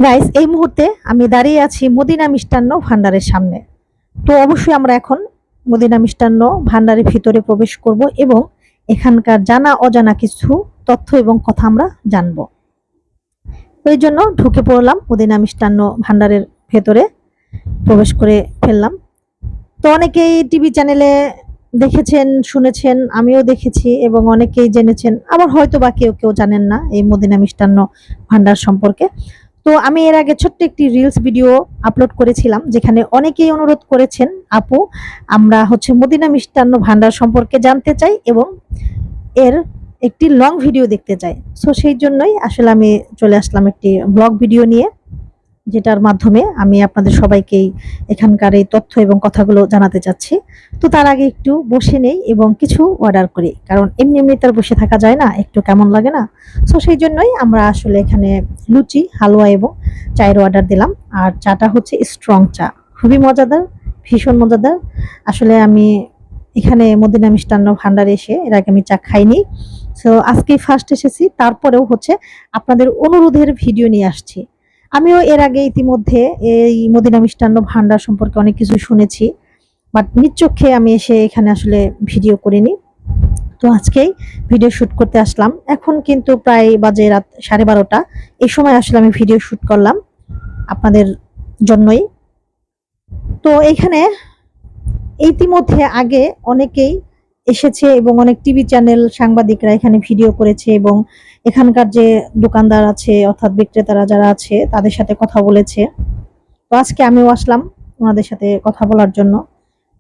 Guys, এই মুহূর্তে আমি দাঁড়িয়ে আছি মদিনা মিষ্টান্ন ভান্ডারের সামনে। তো অবশ্যই আমরা এখন মদিনা মিষ্টান্ন ভান্ডারের ভিতরে প্রবেশ করব এবং এখানকার জানা অজানা কিছু তথ্য এবং কথা আমরা জানবো। এই জন্য ঢুকে পড়লাম মদিনা মিষ্টান্ন ভান্ডারের ভেতরে, প্রবেশ করে ফেললাম। তো অনেকেই টিভি চ্যানেলে দেখেছেন, শুনেছেন, আমিও দেখেছি এবং অনেকেই জেনেছেন, আবার হয়তো বা কেউ কেউ জানেন না এই মদিনা মিষ্টান্ন ভান্ডার সম্পর্কে। তো আমি এর আগে ছোট্ট একটি রিলস ভিডিও আপলোড করেছিলাম, যেখানে অনেকেই অনুরোধ করেছেন, আপু আমরা মদিনা মিষ্টান্ন ভান্ডার সম্পর্কে জানতে চাই এবং এর একটি লং ভিডিও দেখতে চাই। সো সেই জন্যই আসলে আমি চলে আসলাম একটি ব্লগ ভিডিও নিয়ে, যেটার মাধ্যমে আমি আপনাদের সবাইকেই এখানকার এই তথ্য এবং কথাগুলো জানাতে চাচ্ছি। তো তার আগে একটু বসে নেই এবং কিছু অর্ডার করি, কারণ এমনি এমনি তার বসে থাকা যায় না, একটু কেমন লাগে না। সো সেই জন্যই আমরা আসলে এখানে লুচি, হালুয়া এবং চায়ের অর্ডার দিলাম। আর চাটা হচ্ছে স্ট্রং চা, খুবই মজাদার, ভীষণ মজাদার। আসলে আমি এখানে মদিনা মিষ্টান্ন ভান্ডারে এসে এর আগে আমি চা খাইনি। সো আজকেই ফার্স্ট এসেছি, তারপরেও আপনাদের অনুরোধের ভিডিও নিয়ে আসছি। আমিও এর আগে ইতিমধ্যে এই মদিনা মিষ্টান্ন ভান্ডার সম্পর্কে অনেক কিছু শুনেছি, বাট নিজ চোখে আমি এসে এখানে আসলে ভিডিও করিনি। তো আজকেই ভিডিও শুট করতে আসলাম। এখন কিন্তু প্রায় বাজে রাত 12:30। এই সময় আসলে আমি ভিডিও শুট করলাম আপনাদের জন্যই। তো এইখানে ইতিমধ্যে আগে অনেকেই এসেছে এবং অনেক টিভি চ্যানেল, সাংবাদিকরা এখানে ভিডিও করেছে এবং এখানকার যে দোকানদার আছে অর্থাৎ বিক্রেতারা যারা আছে তাদের সাথে কথা বলেছে। তো আজকে আমিও আসলাম ওনাদের সাথে কথা বলার জন্য।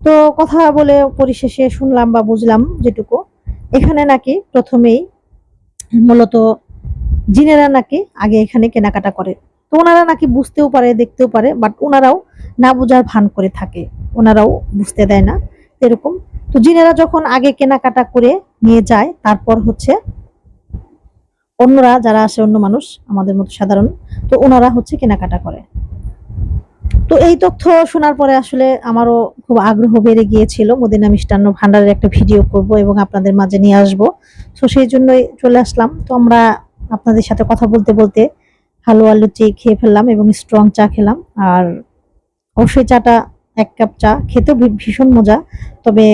তো কথা বলে পরিশেষে শুনলাম বা বুঝলাম যেটুকু, এখানে নাকি প্রথমেই মূলত জিনেরা নাকি আগে এখানে কেনাকাটা করে। তো ওনারা নাকি বুঝতেও পারে, দেখতেও পারে, বাট ওনারাও না বোঝার ভান করে থাকে, ওনারাও বুঝতে দেয় না এরকম। তো জিনেরা যখন আগে কেনাকাটা করে নিয়ে যায়, তারপর অন্যরা যারা আসে, অন্য মানুষ আমাদের মতো সাধারণ, তো ওনারা কেনাকাটা করে। তো এই তথ্য শোনার পরে আসলে আমারও খুব আগ্রহ বেড়ে গিয়েছিল, মদিনা মিষ্টান্ন ভান্ডারের একটা ভিডিও করব এবং আপনাদের মাঝে নিয়ে আসব। তো সেই জন্যই চলে আসলাম। তো আমরা আপনাদের সাথে কথা বলতে বলতে হালুয়া, লুচি খেয়ে ফেললাম এবং স্ট্রং চা খেলাম। আর অবশ্যই চাটা, 1 কাপ চা খেতেও ভীষণ মজা। তবে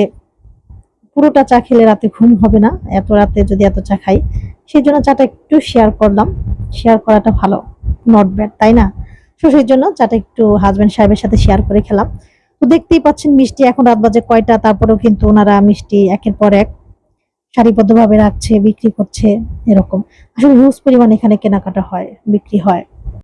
পুরোটা চা খেলে রাতে ঘুম হবে না, এত রাতে যদি এত চা খাই। সেই জন্য চাটা একটু শেয়ার করলাম, শেয়ার করাটা ভালো, নট ব্যাড, তাই না? তো সেই জন্য চাটা একটু হাজবেন্ড সাহেবের সাথে শেয়ার করে খেলাম। তো দেখতেই পাচ্ছেন মিষ্টি এখন রাত বাজে কয়টা, তারপরেও কিন্তু ওনারা মিষ্টি একের পর এক সারিবদ্ধভাবে রাখছে, বিক্রি করছে। এরকম আসলে হিউজ পরিমাণ এখানে কেনাকাটা হয়, বিক্রি হয়।